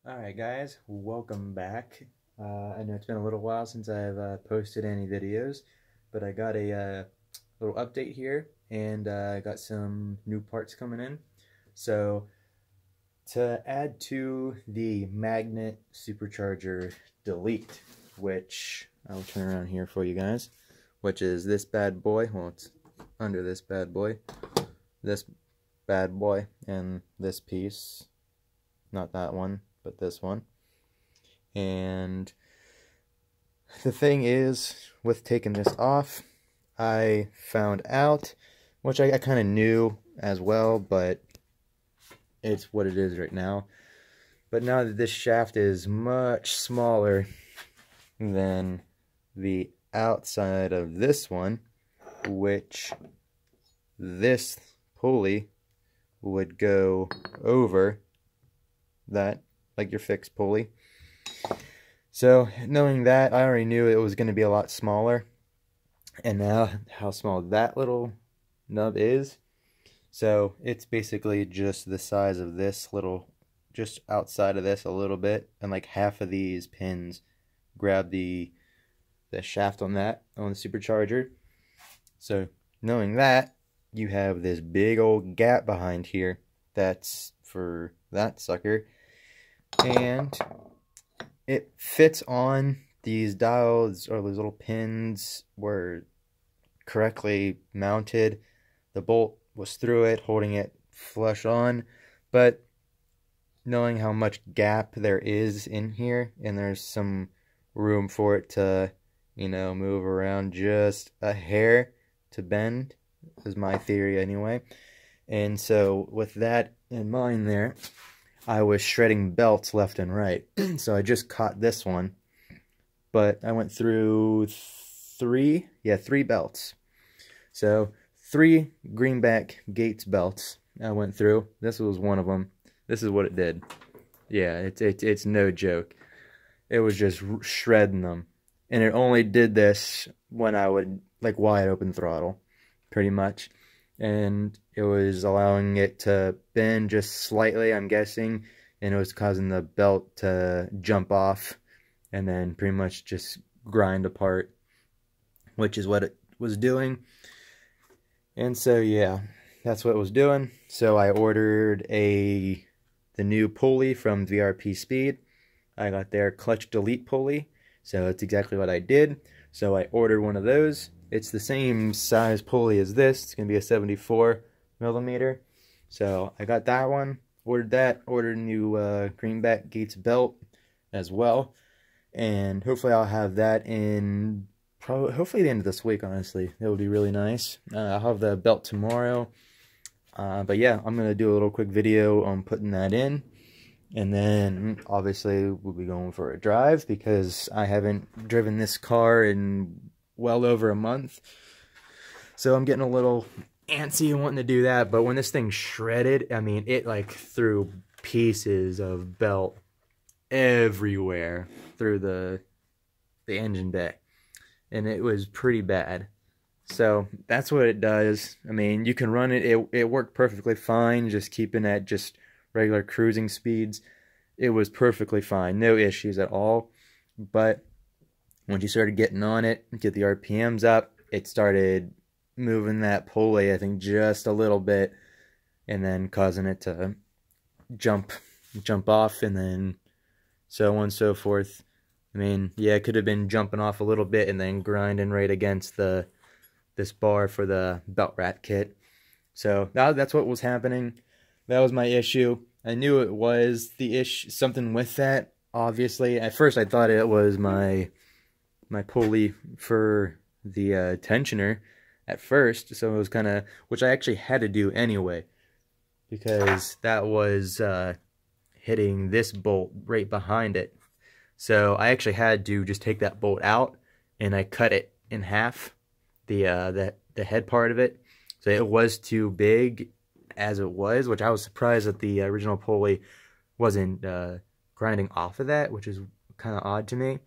Alright guys, welcome back. I know it's been a little while since I've posted any videos, but I got a little update here, and I got some new parts coming in. So to add to the magnet supercharger delete, which I'll turn around here for you guys, which is this bad boy. Well, it's under this bad boy, and this piece, not that one, but this one. And the thing is, with taking this off, I found out, which I kind of knew as well, but it's what it is right now. But now that this shaft is much smaller than the outside of this one, which this pulley would go over that, like your fixed pulley. So knowing that, I already knew it was going to be a lot smaller, and now how small that little nub is, so it's basically just the size of this little, just outside of this a little bit, and like half of these pins grab the shaft on the supercharger. So knowing that, you have this big old gap behind here that's for that sucker, and it fits on these diodes, or those little pins were correctly mounted. The bolt was through it, holding it flush on, but knowing how much gap there is in here, and there's some room for it to, you know, move around just a hair to bend, is my theory anyway. And so with that in mind there, I was shredding belts left and right. So I just caught this one, but I went through three belts. So 3 greenback Gates belts I went through. This was one of them. This is what it did. Yeah, it's no joke. It was just shredding them. And it only did this when I would, like, wide open throttle, pretty much. And it was allowing it to bend just slightly, I'm guessing, and it was causing the belt to jump off and then pretty much just grind apart, which is what it was doing. And so yeah, that's what it was doing. So I ordered the new pulley from VRP Speed. I got their clutch delete pulley, so it's exactly what I did. So I ordered one of those. It's the same size pulley as this. It's going to be a 74 millimeter. So I got that one, ordered that, ordered a new greenback Gates belt as well. And hopefully I'll have that in, hopefully the end of this week, honestly. That would be really nice. I'll have the belt tomorrow. But yeah, I'm going to do a little quick video on putting that in. And then, obviously, we'll be going for a drive, because I haven't driven this car in well over a month. So I'm getting a little antsy and wanting to do that. But when this thing shredded, I mean, it like threw pieces of belt everywhere through the engine bay. And it was pretty bad. So that's what it does. I mean, you can run it. It worked perfectly fine, just keeping at just regular cruising speeds. It was perfectly fine, no issues at all. But once you started getting on it, get the RPMs up, it started moving that pulley, I think, just a little bit, and then causing it to jump off, and then so on and so forth. I mean, yeah, it could have been jumping off a little bit and then grinding right against this bar for the belt rat kit. So that's what was happening. That was my issue. I knew it was the issue, something with that, obviously. At first I thought it was my pulley for the tensioner at first, so it was kind of, which I actually had to do anyway, because that was hitting this bolt right behind it. So I actually had to just take that bolt out, and I cut it in half, the head part of it. So it was too big as it was, which I was surprised that the original pulley wasn't grinding off of that, which is kind of odd to me.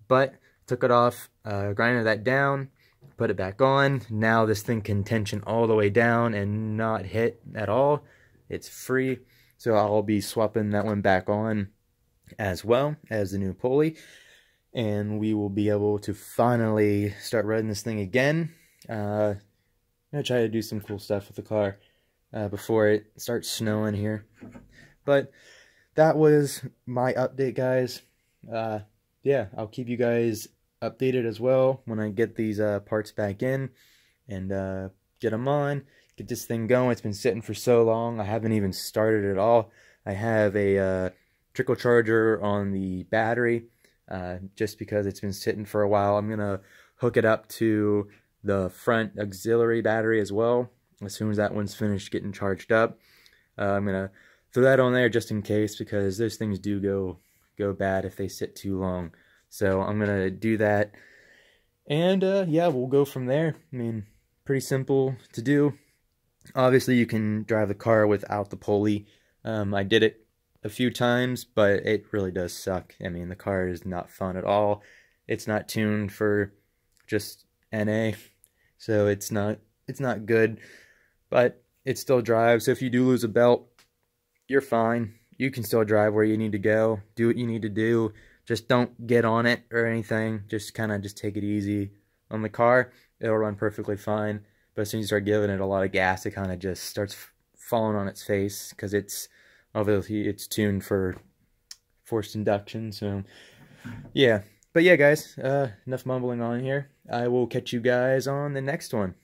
But took it off, grinded that down, put it back on. Now this thing can tension all the way down and not hit at all. It's free, so I'll be swapping that one back on as well as the new pulley, and we will be able to finally start riding this thing again. I'm gonna try to do some cool stuff with the car before it starts snowing here. But that was my update, guys. Yeah, I'll keep you guys updated as well when I get these parts back in and get them on, get this thing going. It's been sitting for so long, I haven't even started at all. I have a trickle charger on the battery just because it's been sitting for a while. I'm gonna hook it up to the front auxiliary battery as well as soon as that one's finished getting charged up. I'm gonna throw that on there just in case, because those things do go bad if they sit too long. So I'm gonna do that, and yeah, we'll go from there. I mean, pretty simple to do. Obviously, you can drive the car without the pulley. I did it a few times, but it really does suck. I mean, the car is not fun at all. It's not tuned for just NA, so it's not good, but it still drives. So if you do lose a belt, you're fine. You can still drive where you need to go, do what you need to do. Just don't get on it or anything. Just kind of just take it easy on the car. It'll run perfectly fine. But as soon as you start giving it a lot of gas, it kind of just starts falling on its face, because it's obviously it's tuned for forced induction. So yeah, but yeah, guys, enough mumbling on here. I will catch you guys on the next one.